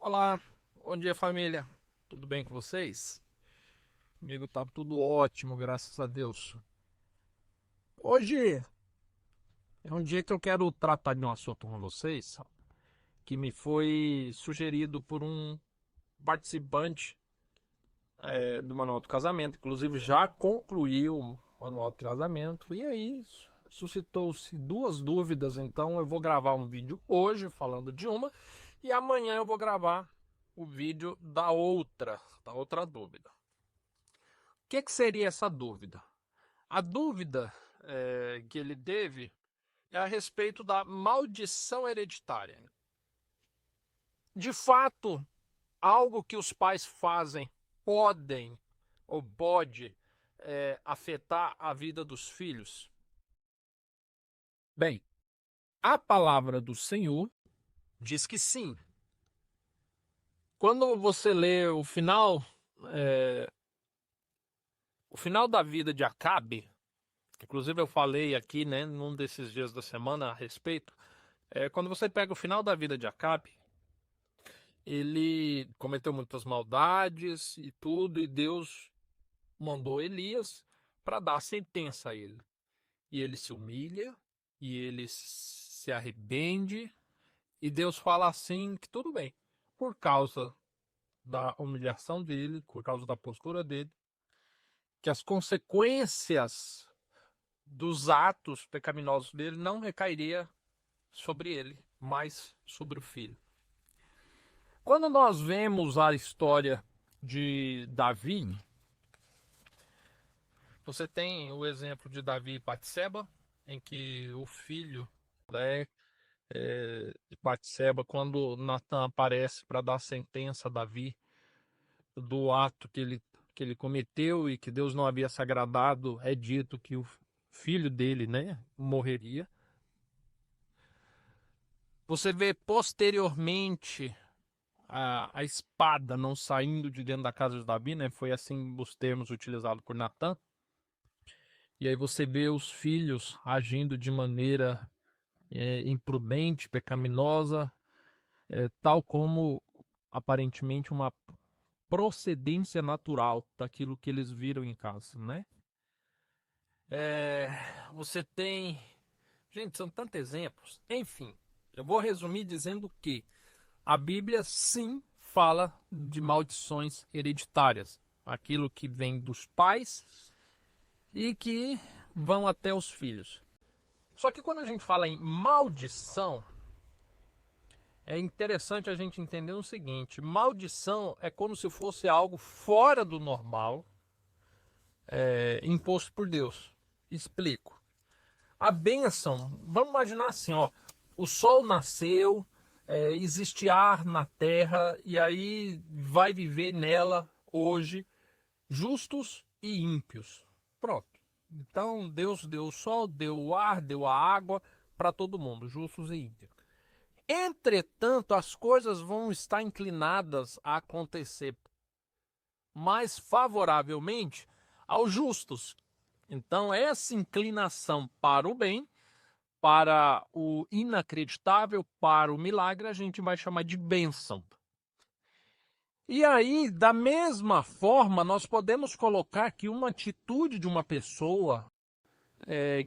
Olá, bom dia família, tudo bem com vocês? Comigo tá tudo ótimo, graças a Deus. Hoje é um dia que eu quero tratar de um assunto com vocês que me foi sugerido por um participante do Manual do Casamento, inclusive já concluiu o Manual do Casamento, e aí suscitou-se duas dúvidas, então eu vou gravar um vídeo hoje falando de uma, e amanhã eu vou gravar o vídeo da outra dúvida. O que seria essa dúvida? A dúvida que ele teve é a respeito da maldição hereditária. De fato, algo que os pais fazem podem ou pode afetar a vida dos filhos? Bem, a palavra do Senhor diz que sim. Quando você lê o final da vida de Acabe, inclusive eu falei aqui, né, num desses dias da semana a respeito. Quando você pega o final da vida de Acabe, ele cometeu muitas maldades e tudo, e Deus mandou Elias para dar sentença a ele. E ele se humilha, e ele se arrepende, e Deus fala assim que tudo bem, por causa da humilhação dele, por causa da postura dele, que as consequências dos atos pecaminosos dele não recairia sobre ele, mas sobre o filho. Quando nós vemos a história de Davi, você tem o exemplo de Davi e Batseba, em que o filho, né, de Batseba, quando Natan aparece para dar sentença a Davi do ato que ele cometeu e que Deus não havia se agradado, é dito que o filho dele, né, morreria. Você vê posteriormente a espada não saindo de dentro da casa de Davi, né? Foi assim os termos utilizados por Natan. E aí você vê os filhos agindo de maneira imprudente, pecaminosa, tal como aparentemente uma procedência natural daquilo que eles viram em casa, né? É, você tem. Gente, são tantos exemplos. Enfim, eu vou resumir dizendo que a Bíblia sim fala de maldições hereditárias, aquilo que vem dos pais e que vão até os filhos. Só que quando a gente fala em maldição, é interessante a gente entender o seguinte: maldição é como se fosse algo fora do normal, imposto por Deus. Explico. A bênção, vamos imaginar assim, ó, o sol nasceu, existe ar na terra, e aí vai viver nela hoje justos e ímpios. Pronto. Então Deus deu o sol, deu o ar, deu a água para todo mundo, justos e ímpios. Entretanto, as coisas vão estar inclinadas a acontecer mais favoravelmente aos justos. Então, essa inclinação para o bem, para o inacreditável, para o milagre, a gente vai chamar de bênção. E aí, da mesma forma, nós podemos colocar que uma atitude de uma pessoa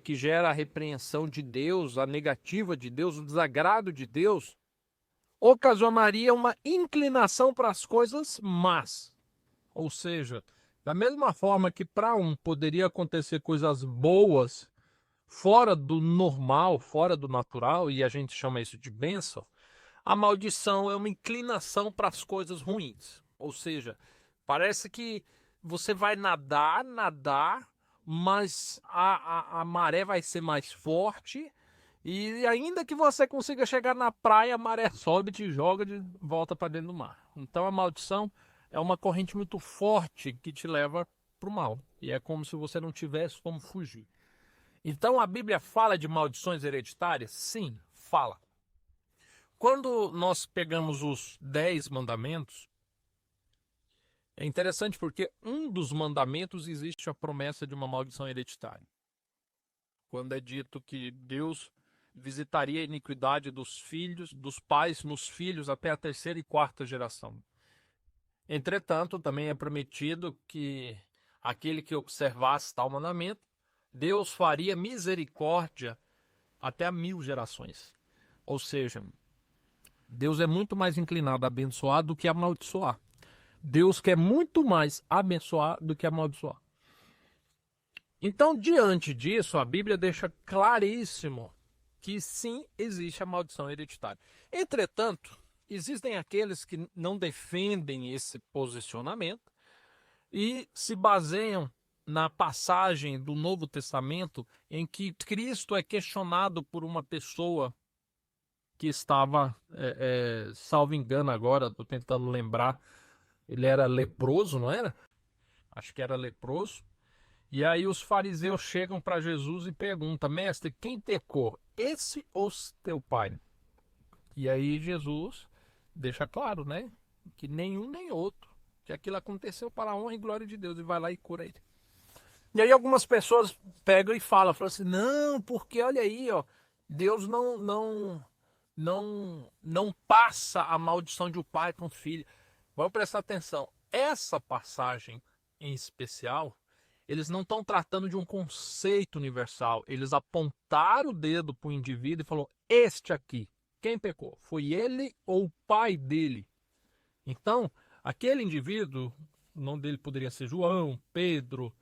que gera a repreensão de Deus, a negativa de Deus, o desagrado de Deus, ocasionaria uma inclinação para as coisas más. Ou seja, da mesma forma que para um poderia acontecer coisas boas fora do normal, fora do natural, e a gente chama isso de bênção, a maldição é uma inclinação para as coisas ruins. Ou seja, parece que você vai nadar, nadar, mas a maré vai ser mais forte. E ainda que você consiga chegar na praia, a maré sobe, te joga de volta para dentro do mar. Então a maldição é uma corrente muito forte que te leva para o mal. E é como se você não tivesse como fugir. Então a Bíblia fala de maldições hereditárias? Sim, fala. Quando nós pegamos os 10 mandamentos, é interessante porque um dos mandamentos existe a promessa de uma maldição hereditária. Quando é dito que Deus visitaria a iniquidade dos filhos, dos pais nos filhos até a terceira e quarta geração. Entretanto, também é prometido que aquele que observasse tal mandamento, Deus faria misericórdia até a 1000 gerações. Ou seja, Deus é muito mais inclinado a abençoar do que a amaldiçoar. Deus quer muito mais abençoar do que amaldiçoar. Então, diante disso, a Bíblia deixa claríssimo que sim, existe a maldição hereditária. Entretanto, existem aqueles que não defendem esse posicionamento e se baseiam na passagem do Novo Testamento em que Cristo é questionado por uma pessoa que estava, salvo engano agora, estou tentando lembrar, ele era leproso, não era? Acho que era leproso. E aí os fariseus chegam para Jesus e perguntam: mestre, quem pecou, esse ou teu pai? E aí Jesus deixa claro, né, que nenhum nem outro, que aquilo aconteceu para a honra e glória de Deus, e vai lá e cura ele. E aí algumas pessoas pegam e falam assim: não, porque olha aí, ó, Deus não passa a maldição de um pai para um filho. Vamos prestar atenção, essa passagem em especial, eles não estão tratando de um conceito universal. Eles apontaram o dedo para o indivíduo e falaram: este aqui, quem pecou? Foi ele ou o pai dele? Então, aquele indivíduo, o nome dele poderia ser João, Pedro,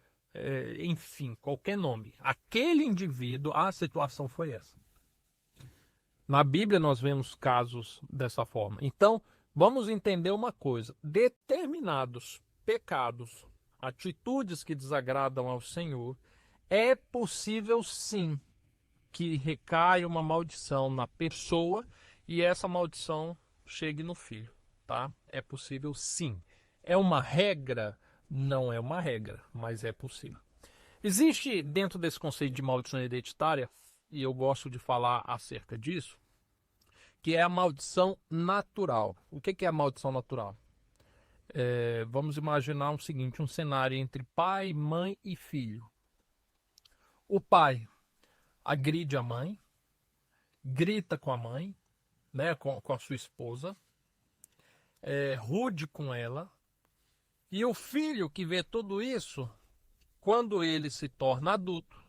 enfim, qualquer nome. Aquele indivíduo, a situação foi essa. Na Bíblia nós vemos casos dessa forma. Então, vamos entender uma coisa: determinados pecados, atitudes que desagradam ao Senhor, é possível sim que recaia uma maldição na pessoa e essa maldição chegue no filho, tá? É possível sim. É uma regra? Não é uma regra, mas é possível. Existe dentro desse conceito de maldição hereditária, e eu gosto de falar acerca disso, que é a maldição natural. O que é a maldição natural? Vamos imaginar o seguinte, um cenário entre pai, mãe e filho. O pai agride a mãe, grita com a mãe, né, com a sua esposa, é rude com ela, e o filho que vê tudo isso, quando ele se torna adulto,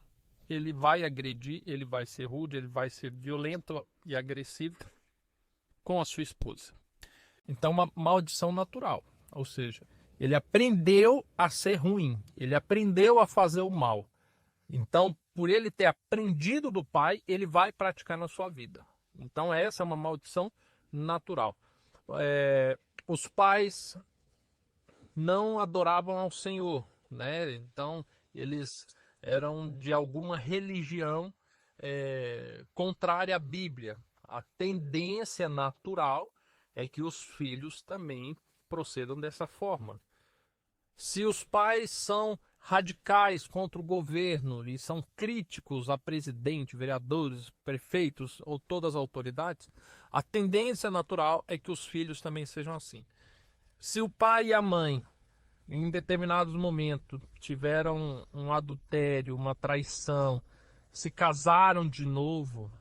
ele vai agredir, ele vai ser rude, ele vai ser violento e agressivo com a sua esposa. Então, uma maldição natural. Ou seja, ele aprendeu a ser ruim, ele aprendeu a fazer o mal. Então, por ele ter aprendido do pai, ele vai praticar na sua vida. Então, essa é uma maldição natural. Os pais não adoravam ao Senhor, né? Então, eles eram de alguma religião contrária à Bíblia. A tendência natural é que os filhos também procedam dessa forma. Se os pais são radicais contra o governo e são críticos a presidente, vereadores, prefeitos ou todas as autoridades, a tendência natural é que os filhos também sejam assim. Se o pai e a mãe, em determinados momentos, tiveram um adultério, uma traição, se casaram de novo,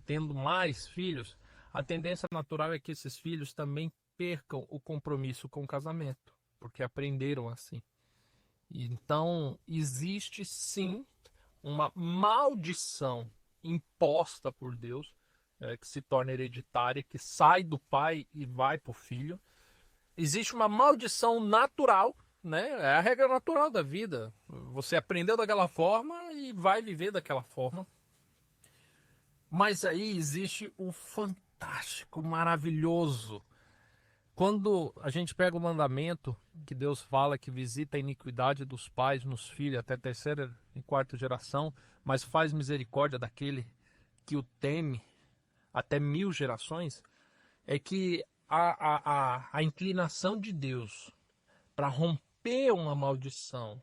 tendo mais filhos, a tendência natural é que esses filhos também percam o compromisso com o casamento, porque aprenderam assim. Então, existe sim uma maldição imposta por Deus, que se torna hereditária, que sai do pai e vai para o filho. Existe uma maldição natural, né? É a regra natural da vida. Você aprendeu daquela forma e vai viver daquela forma. Mas aí existe o fantástico, maravilhoso. Quando a gente pega o mandamento que Deus fala que visita a iniquidade dos pais nos filhos até terceira e quarta geração, mas faz misericórdia daquele que o teme até 1000 gerações, é que a inclinação de Deus para romper uma maldição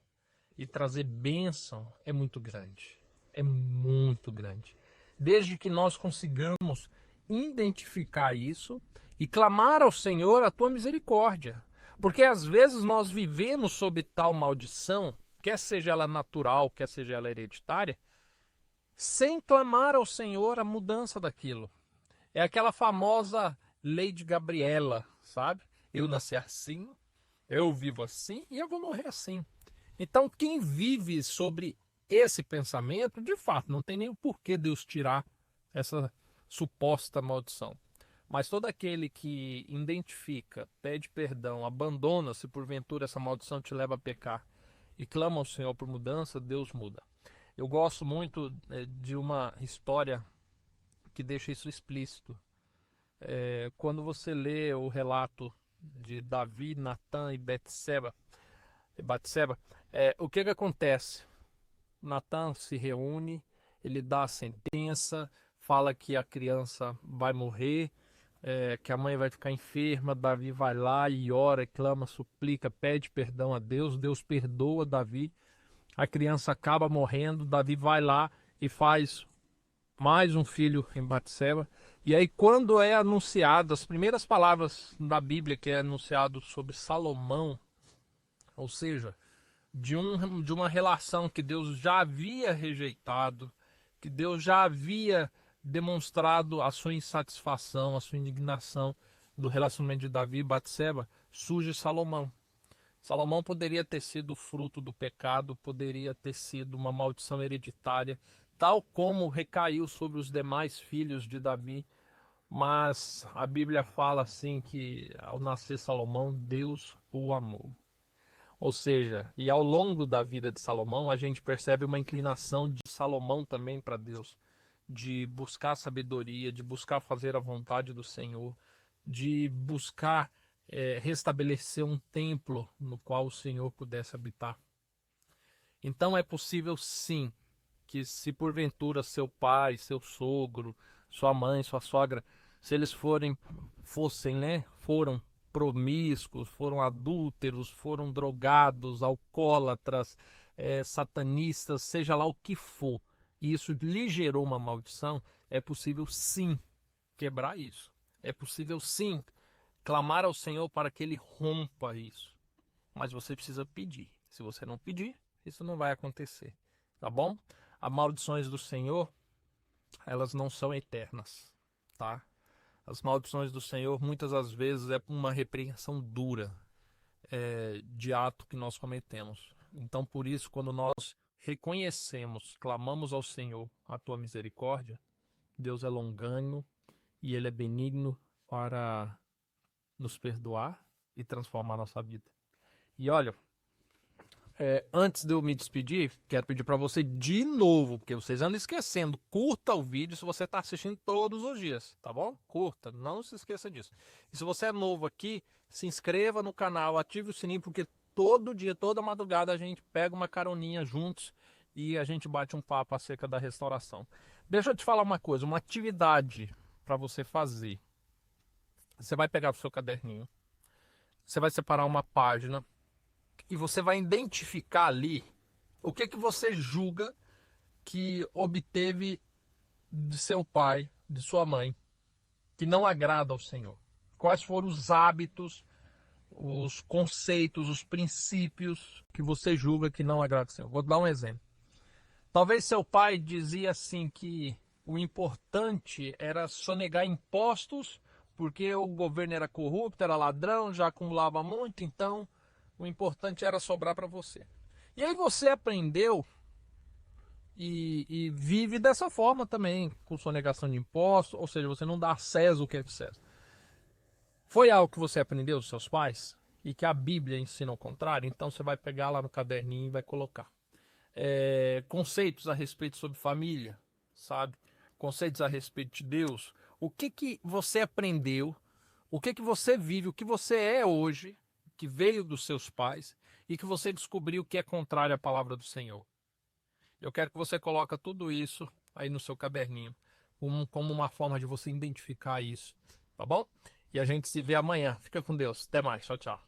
e trazer bênção é muito grande. É muito grande. Desde que nós consigamos identificar isso e clamar ao Senhor a tua misericórdia. Porque às vezes nós vivemos sob tal maldição, quer seja ela natural, quer seja ela hereditária, sem clamar ao Senhor a mudança daquilo. É aquela famosa lei de Gabriela, sabe? Eu nasci assim, eu vivo assim e eu vou morrer assim. Então, quem vive sobre esse pensamento, de fato, não tem nem o porquê Deus tirar essa suposta maldição. Mas todo aquele que identifica, pede perdão, abandona se porventura essa maldição te leva a pecar e clama ao Senhor por mudança, Deus muda. Eu gosto muito de uma história que deixa isso explícito. Quando você lê o relato de Davi, Natã e Batseba, o que acontece? Natã se reúne, ele dá a sentença, fala que a criança vai morrer, que a mãe vai ficar enferma. Davi vai lá e ora, clama, suplica, pede perdão a Deus. Deus perdoa Davi. A criança acaba morrendo. Davi vai lá e faz mais um filho em Batseba. E aí, quando é anunciado, as primeiras palavras da Bíblia que é anunciado sobre Salomão, ou seja, de uma relação que Deus já havia rejeitado, que Deus já havia demonstrado a sua insatisfação, a sua indignação do relacionamento de Davi e Batseba, surge Salomão. Salomão poderia ter sido fruto do pecado, poderia ter sido uma maldição hereditária, tal como recaiu sobre os demais filhos de Davi. Mas a Bíblia fala assim que ao nascer Salomão, Deus o amou. Ou seja, e ao longo da vida de Salomão, a gente percebe uma inclinação de Salomão também para Deus, de buscar sabedoria, de buscar fazer a vontade do Senhor, de buscar restabelecer um templo no qual o Senhor pudesse habitar. Então é possível sim que se porventura seu pai, seu sogro, sua mãe, sua sogra, se eles foram promíscuos, foram adúlteros, foram drogados, alcoólatras, satanistas, seja lá o que for, e isso lhe gerou uma maldição, é possível sim quebrar isso. É possível sim clamar ao Senhor para que Ele rompa isso. Mas você precisa pedir. Se você não pedir, isso não vai acontecer. Tá bom? As maldições do Senhor, elas não são eternas, tá? As maldições do Senhor, muitas das vezes, é uma repreensão dura de ato que nós cometemos. Então, por isso, quando nós reconhecemos, clamamos ao Senhor a tua misericórdia, Deus é longânimo e Ele é benigno para nos perdoar e transformar nossa vida. E olha, antes de eu me despedir, quero pedir para você de novo, porque vocês andam esquecendo, curta o vídeo se você está assistindo todos os dias, tá bom? Curta, não se esqueça disso. E se você é novo aqui, se inscreva no canal, ative o sininho, porque todo dia, toda madrugada a gente pega uma caroninha juntos e a gente bate um papo acerca da restauração. Deixa eu te falar uma coisa, uma atividade para você fazer. Você vai pegar o seu caderninho, você vai separar uma página e você vai identificar ali o que você julga que obteve de seu pai, de sua mãe, que não agrada ao Senhor. Quais foram os hábitos, os conceitos, os princípios que você julga que não agrada ao Senhor. Vou dar um exemplo. Talvez seu pai dizia assim que o importante era sonegar impostos porque o governo era corrupto, era ladrão, já acumulava muito, então o importante era sobrar para você. E aí você aprendeu e vive dessa forma também, com sonegação de impostos, ou seja, você não dá a César o que é de César. Foi algo que você aprendeu dos seus pais e que a Bíblia ensina ao contrário, então você vai pegar lá no caderninho e vai colocar. Conceitos a respeito sobre família, sabe? Conceitos a respeito de Deus. O que você aprendeu, o que você vive, o que você é hoje, que veio dos seus pais e que você descobriu que é contrário à palavra do Senhor. Eu quero que você coloque tudo isso aí no seu caderninho, como uma forma de você identificar isso, tá bom? E a gente se vê amanhã. Fica com Deus. Até mais. Tchau, tchau.